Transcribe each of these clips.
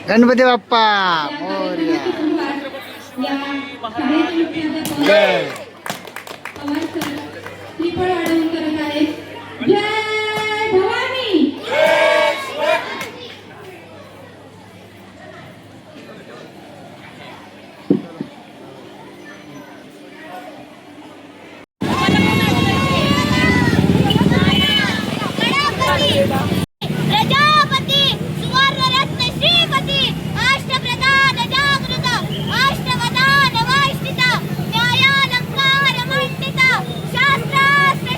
गणपती बाप्पा मोरया. जय. प्रजापती सुवर्णरत्न श्रीपती अष्टप्रधान जागृत अष्टवदान वैष्णिता न्यायालंकार मंडिता शास्त्रास्त्र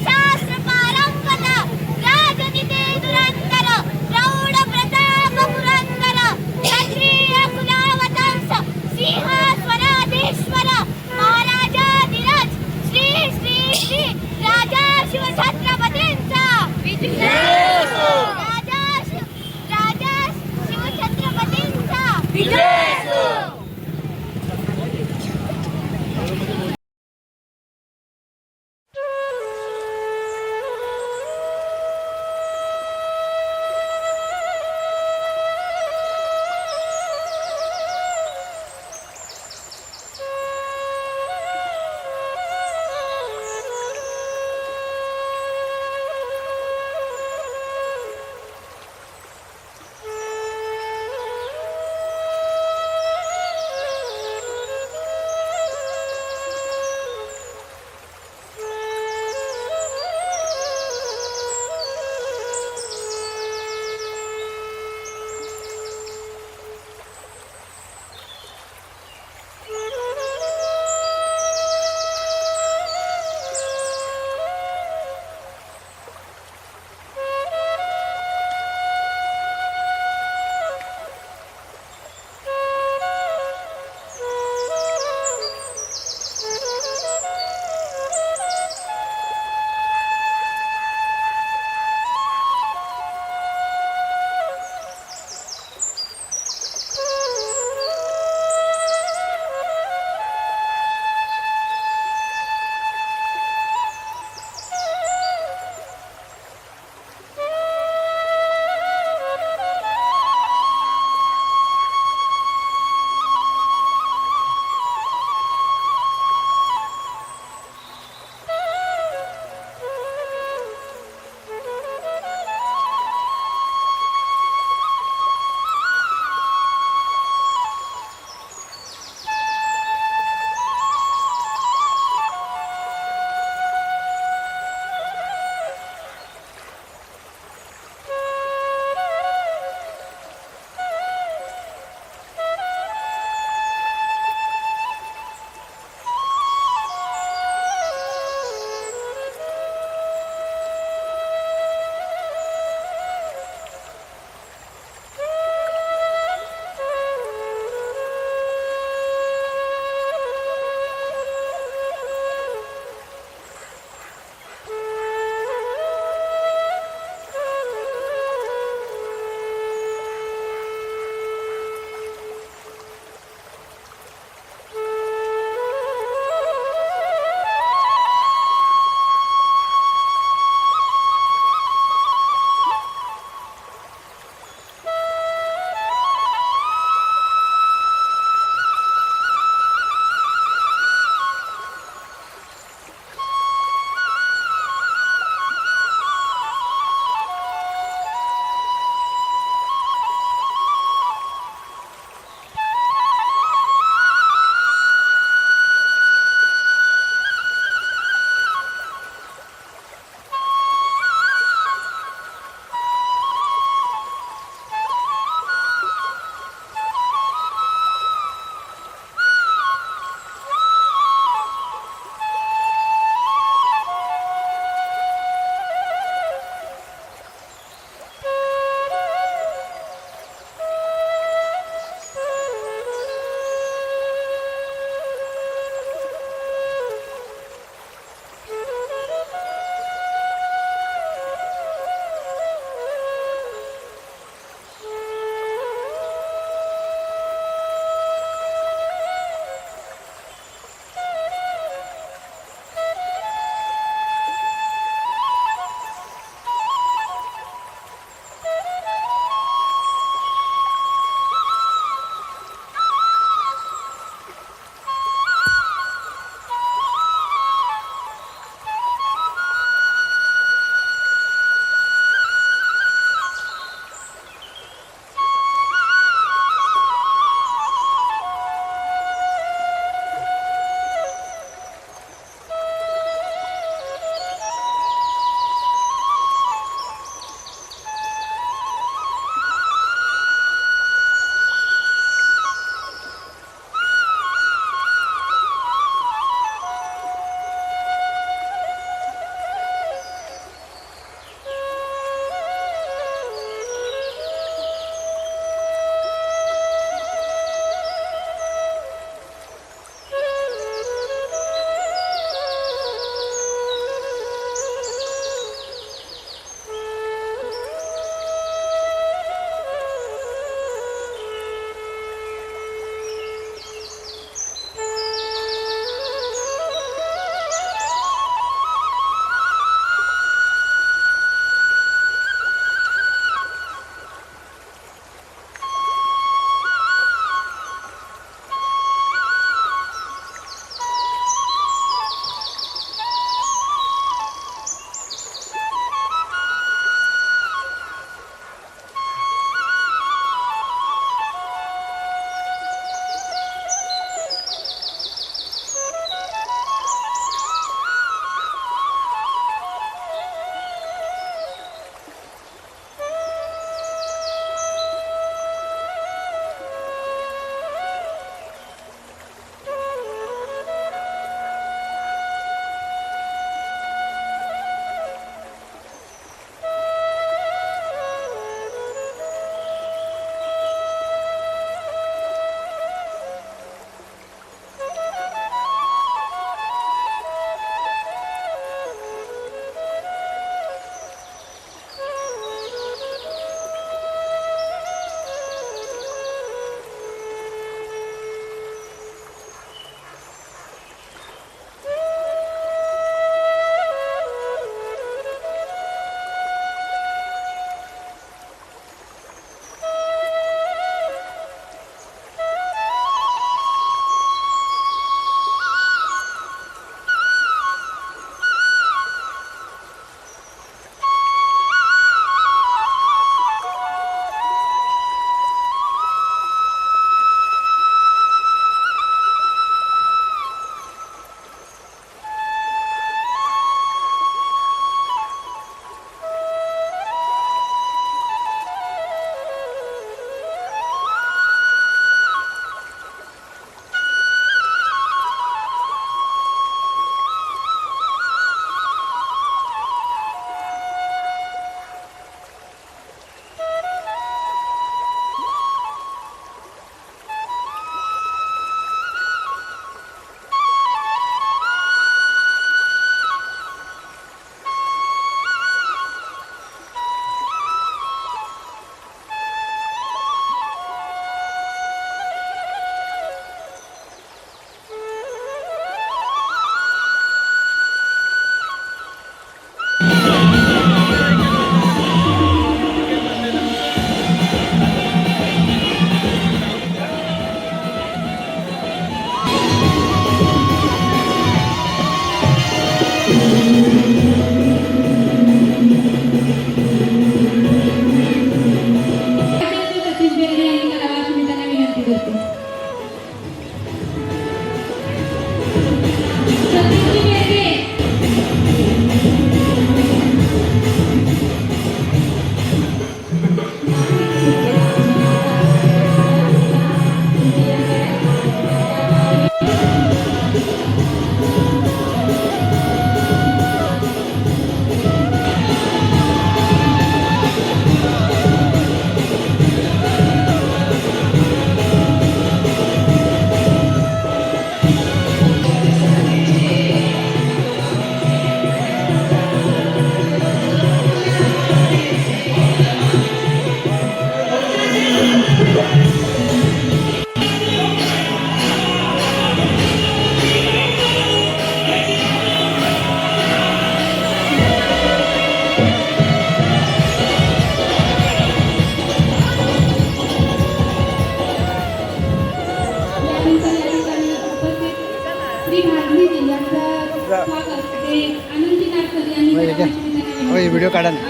होय व्हिडिओ काढा ना.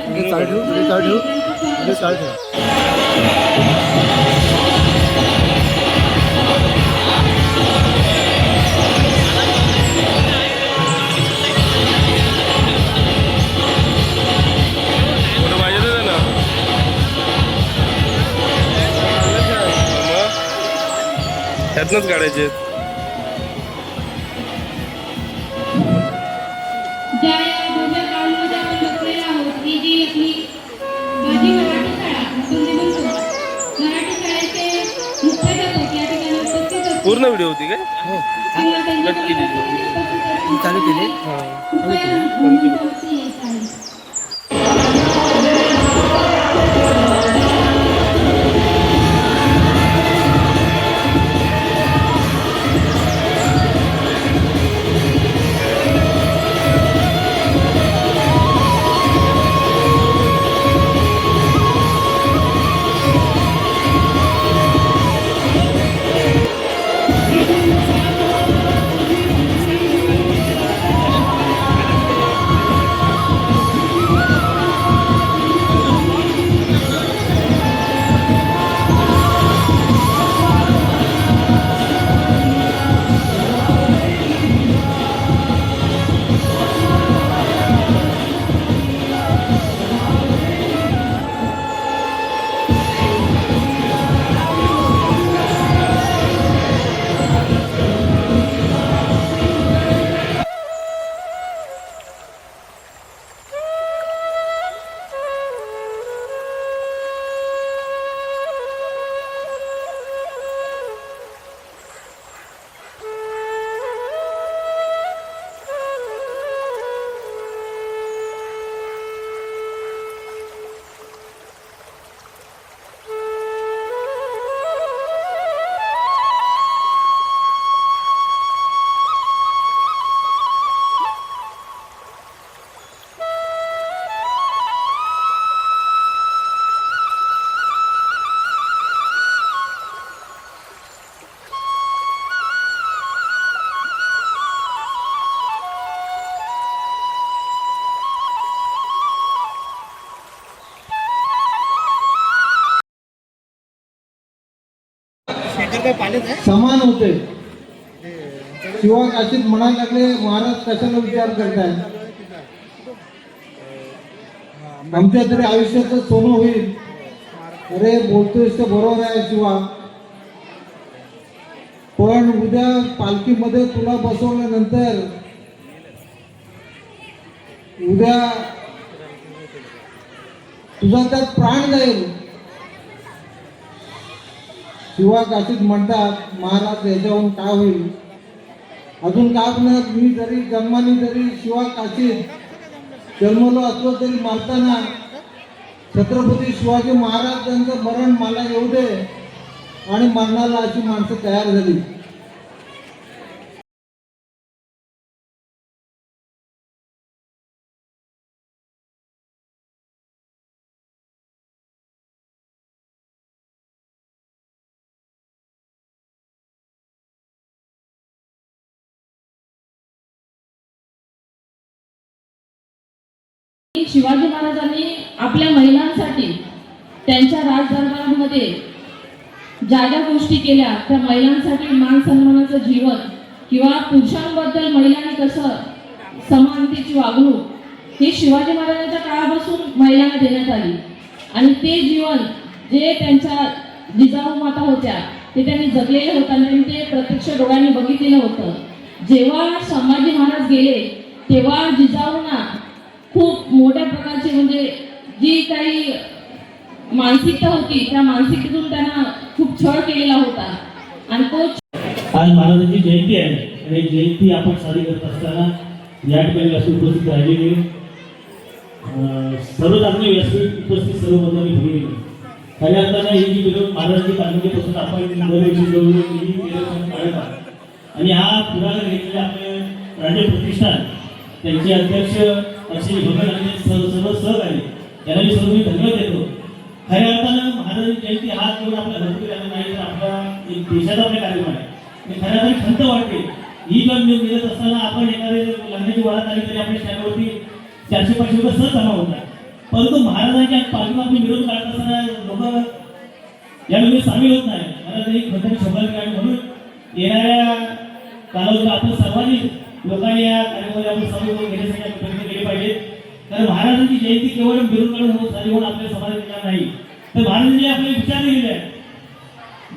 व्हिडिओ चालू ठेव. त्यातनंच काढायचे. ज्या दुसऱ्या काळामध्ये आपण बघलेला आहोत की जी आपली माझी मराठी शाळा आपण जे म्हणतो मराठी शाळेचे मुख्याध्यापक या ठिकाणी उपस्थित असतात. पूर्ण व्हिडिओ होती काय? हो किंवा त्यांच्या कट केली. चालू केली. समान होते. शिवा काशीत म्हणायला लागले, महाराज कशाला विचार करताय, आमच्या तरी आयुष्याचं सोनं होईल. अरे बोलतोयस तर बरोबर आहे शिवा, पण उद्या पालखीमध्ये तुला बसवल्यानंतर उद्या तुझा त्यात प्राण जाईल. शिवा काशीत म्हणतात, महाराज याच्याहून काय होईल, अजून काय म्हणत, मी जरी जन्माने जरी शिवा काशीत जन्मलो असलो तरी मरताना छत्रपती शिवाजी महाराजांचं मरण मला येऊ दे, आणि मरणाला अशी माणसं तयार झाली. शिवाजी महाराजांनी आपल्या महिलांसाठी त्यांच्या राजदरबारामध्ये ज्या ज्या गोष्टी केल्या त्या महिलांसाठी मान सन्मानाचं जीवन किंवा पुरुषांबद्दल महिलांनी कसं समानतेची वागणूक ही शिवाजी महाराजांच्या काळापासून महिलांना देण्यात आली. आणि ते जीवन जे त्यांच्या जिजाऊ माता होत्या ते त्यांनी जगलेलं होतं आणि ते प्रत्यक्ष डोळ्यांनी बघितलेलं होतं. जेव्हा संभाजी महाराज गेले तेव्हा जिजाऊंना खूप मोठ्या प्रकारचे म्हणजे जी काही मानसिकता होती त्या मानसिकतेतून त्यांना खूप छळ केलेला होता. आणि तो आज महाराजांची जयंती आहे आणि जयंती आपण साजरी करत असताना या ठिकाणी अशी उपस्थित राहिलेली सर्व आपले व्यासपीठ उपस्थित सर्व बंधूंनी भगिनी, खऱ्या अर्थानं ही जी मिरवणूक महाराजांची पालखीपासून आपण दरवर्षी जवळजवळ काढत आहोत. आणि हा पुढाकार घेतलेले आपले राज्य प्रतिष्ठान त्यांचे अध्यक्ष असे भगत आणि सर्व सहकारी त्यांना मी सर्व धन्यवाद देतो. खऱ्या अर्थानं महाराजांची जयंती हा केवळ आपल्या घरगुती नाही तर आपल्या एक देशाचा आपला कार्यक्रम आहे. खऱ्या अर्थाने खंत वाटते ही पण मिळत असताना आपण एखादे लग्नाची वाढत आली तरी आपल्या स्टँडवरती 400-500 लोक सहज जमा होतात. परंतु महाराजांच्या पाठीमागे आपण विरोध काढत असताना लोक यामध्ये सामील होत नाही. महाराजांनी खंडणी शोभायला आणि म्हणून येणाऱ्या कालावधीत आपण सर्वांनी लोकांनी या कार्यक्रमामध्ये आपण सामील होऊन घेण्यासाठी आपण प्रयत्न केले पाहिजे. कारण महाराजांची जयंती केवळ विरोध काढून झाली म्हणून आपल्या समाजात येणार नाही, तर महाराजांनी आपले विचार दिलेले आहेत.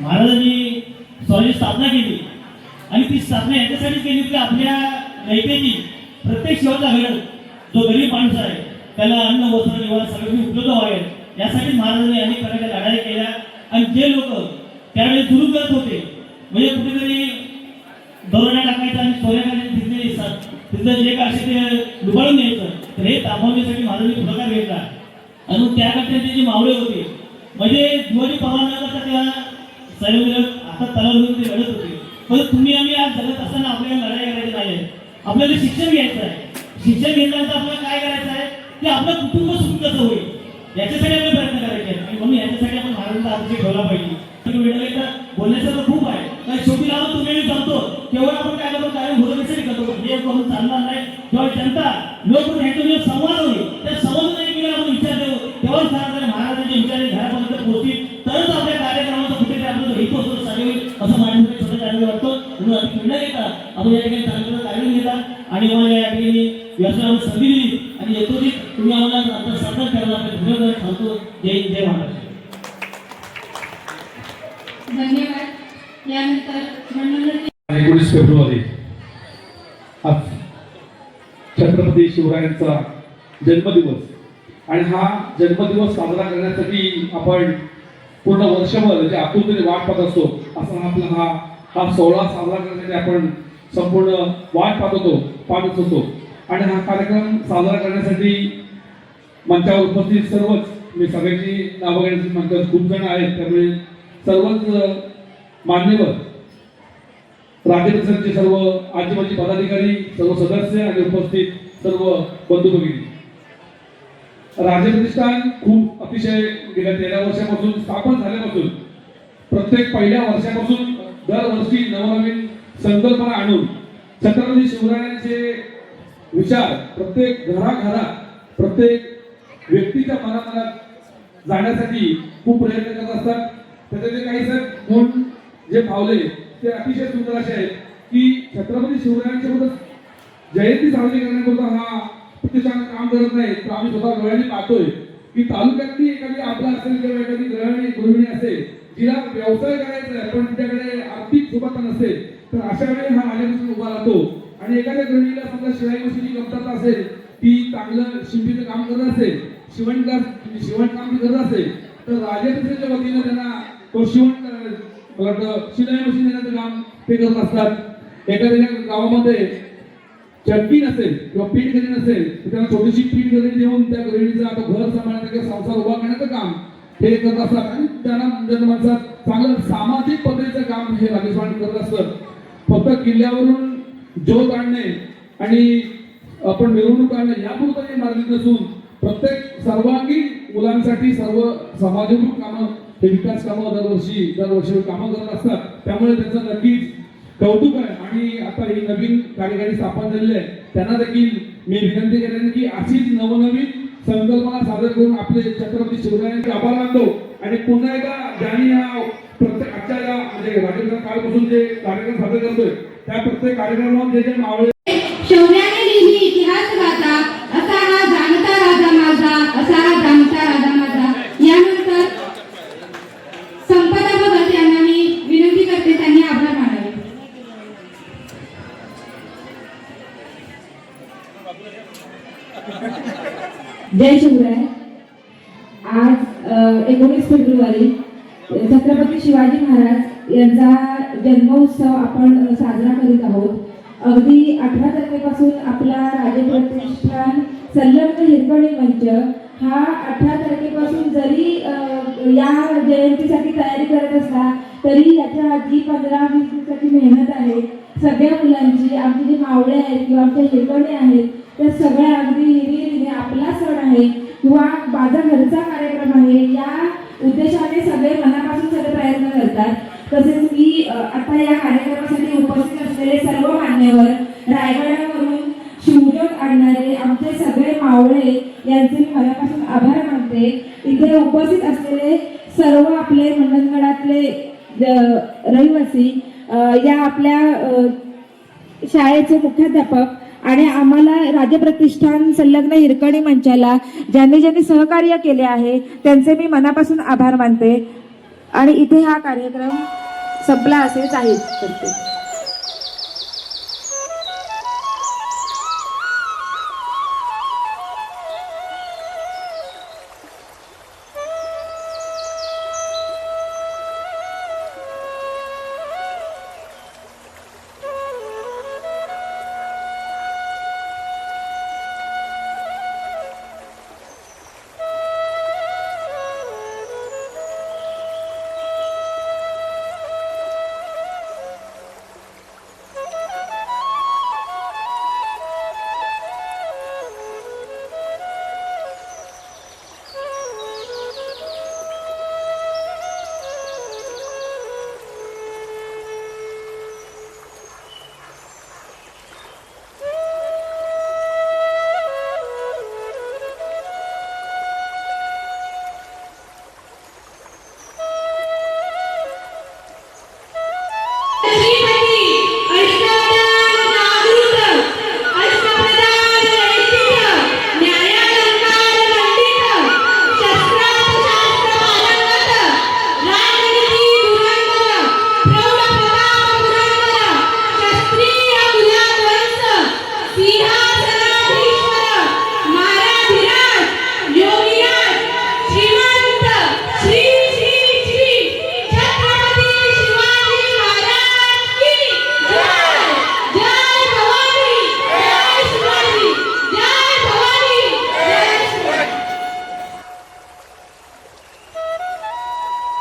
महाराजांनी स्वराज्याची स्थापना केली आणि ती स्थापना याच्यासाठी केली की आपल्या रयतेची प्रत्येक शेवटचा घडक जो गरीब माणूस आहे त्याला अन्न वस्त्र निवारा सगळं उपलब्ध व्हावे यासाठी महाराजांनी अनेक प्रकारच्या लढाई केल्या. आणि जे लोक त्यावेळी सुरू करत होते म्हणजे कुठेतरी दौऱ्या टाकायचं आणि सोऱ्या तिथलं जे काय असे ते डुबाळून द्यायचं, तर हे थांबवण्यासाठी महाराजांनी पुढाकार घेतला. आणि त्याकडचे जे मावळे होते म्हणजे दिवाळी पवार न करता त्या सर्व आता तलाव घेऊन ते लढत होते. पण तुम्ही आम्ही आज जगत असताना आपल्याला लढाई करायची नाही आहे, आपल्याला शिक्षण घ्यायचं आहे. शिक्षण घेतल्यानंतर आपल्याला काय करायचं आहे की आपलं कुटुंब सुखी कसं होईल याच्यासाठी आपल्याला प्रयत्न करायचे आहेत. आणि म्हणून याच्यासाठी आपण महाराजांचा आदर्श ठेवला पाहिजे. बोलण्याचं खूप आहे, कारण शेवटी लावून तुम्ही सांगतो केवळ आपण काय करतो काय भोजनासाठी करतो हे करून चालणार नाही. जेव्हा जनता लोक ह्याच्यामध्ये संवाद होईल त्या संवाद आपण विचार देऊ तेव्हाच महाराजांचे विचार घरापर्यंत पोहोचतील, तरच आपल्या कार्यक्रमाचा कुठेतरी आपलं हित होतं चालेल असं माझ्या छोट्या कार्य वाटतं. म्हणून आपण पुन्हा येतात आपण या ठिकाणी चांगलं कार्य घेतात आणि आम्हाला या ठिकाणी व्यवसायाला संधी दिली आणि येतो तुम्ही आम्हाला आता सादर करायला आपण धन्यवाद सांगतो. जय महाराज. धन्यवाद. यानंतर 19 फेब्रुवारी आज छत्रपती शिवरायांचा जन्मदिवस आणि हा जन्मदिवस साजरा करण्यासाठी आपण पूर्ण वर्षभर जे आतुरतेने वाट पाहत असतो असा आपला हा सोहळा साजरा करण्यासाठी आपण संपूर्ण वाट पाहत असतो. आणि हा कार्यक्रम साजरा करण्यासाठी मंचावर उपस्थित सर्वच मी सगळ्यांची नावं घेण्याची मंचावर खूप जण आहेत, त्यामुळे सर्वच मान्यवर राजप्रतिष्ठानचे सर्व आजीबाजी पदाधिकारी सर्व सदस्य आणि उपस्थित सर्व बंधू भगिनी. राजप्रतिष्ठान खूप अतिशय गेल्या 13 वर्षापासून स्थापन झाल्यापासून प्रत्येक पहिल्या वर्षापासून दरवर्षी नवनवीन संकल्पना आणून छत्रपती शिवरायांचे विचार प्रत्येक घराघरात प्रत्येक व्यक्तीच्या मनामनात जाण्यासाठी खूप प्रयत्न करत असतात. त्याच्यातले काही सर गुण जे पावले ते अतिशय सुंदर असे आहेत की छत्रपती शिवरायांच्या जयंती साजरी करण्याकरता हा प्रतिष्ठान काम करत नाही, तर आम्ही स्वतः डोळ्यांनी पाहतोय की तालुक्यातली एखादी आपला असेल किंवा एखादी गृहिणी असेल जिला व्यवसाय करायचा आहे पण तिच्याकडे आर्थिक सुबत्ता नसेल, तर अशा वेळी हा राजप्रतिष्ठान उभा राहतो. आणि एखाद्या गृहिणीला समजा शिलाई मशीनची कमतरता असेल, ती चांगलं शिंपीचं काम करत असेल, शिवणकाम करत असेल, तर राजप्रतिष्ठानच्या वतीनं त्यांना तो शिलाई मशीन देण्याचं काम ते करत असतात. एखाद्या गावामध्ये चटकी नसेल किंवा पीठ घरी नसेल तर त्यांना छोटीशी पीठ घरी देऊन त्या गृहिणीचा आता घर सांभाळण्याचं किंवा संसार उभा करण्याचं काम हे करत असतात. आणि त्यांना जनमानसात चांगलं सामाजिक पद्धतीचं काम हे राजस्थान करत असतं. फक्त किल्ल्यावरून ज्योत आणणे आणि आपण मिरवणूक आणणे यापुरतं मार्गिक नसून प्रत्येक सर्वांगीण मुलांसाठी सर्व समाजोन्मुख कामं हे विकास कामं दरवर्षी कामं करत असतात. त्यामुळे त्यांचं नक्कीच कौतुक आहे. आणि आता ही नवीन कार्यकारी स्थापन झालेली आहे त्यांना देखील मी विनंती करेन की अशीच नवनवीन संकल्पना सादर करून आपले छत्रपती शिवरायांचे आभार मानतो. आणि पुन्हा एकदा ज्यांनी हा प्रत्येक आजच्या या म्हणजे राजकीय काळापासून जे कार्यक्रम सादर करतोय त्या प्रत्येक कार्यक्रमात जे मावळे शौर्याने लिहिली इतिहास गाथा असा हा जाणता राजा माझा, असा हा जाणता राजा माझा. यानंतर संपदा भगत यांना मी विनंती करते त्यांनी आभार मानावे. जय शिवराय. आज 19 फेब्रुवारी छत्रपती शिवाजी महाराज यांचा जन्मोत्सव आपण साजरा करीत आहोत. अगदी 18 तारखेपासून आपला राजप्रतिष्ठान संलग्न हिरकणी मंच हा 18 तारखेपासून जरी या जयंतीसाठी तयारी करत असला तरी याच्या आधी 15-20 दिवसाची मेहनत आहे सगळ्या मुलांची. आमचे जे मावळे आहेत किंवा आमच्या हिरकणी आहेत त्या सगळ्या अगदी हिरिरीने आपला सण आहे किंवा माझा घरचा कार्यक्रम आहे या उद्देशाने सगळे मनापासून सगळे प्रयत्न करतात. तसेच मी आता या कार्यक्रमासाठी उपस्थित असलेले सर्व मान्यवर रायगडावरून शिवजोत आणणारे आमचे सगळे मावळे यांचे मी मनापासून आभार मानते. इथे उपस्थित असलेले सर्व आपले मंडणगडातले रहिवासी, या आपल्या शाळेचे मुख्याध्यापक आणि आम्हाला राजप्रतिष्ठान संलग्न हिरकणी मंचाला ज्यांनी सहकार्य केले आहे त्यांचे मी मनापासून आभार मानते. आणि इथे हा कार्यक्रम संपला असे जाहीर करते.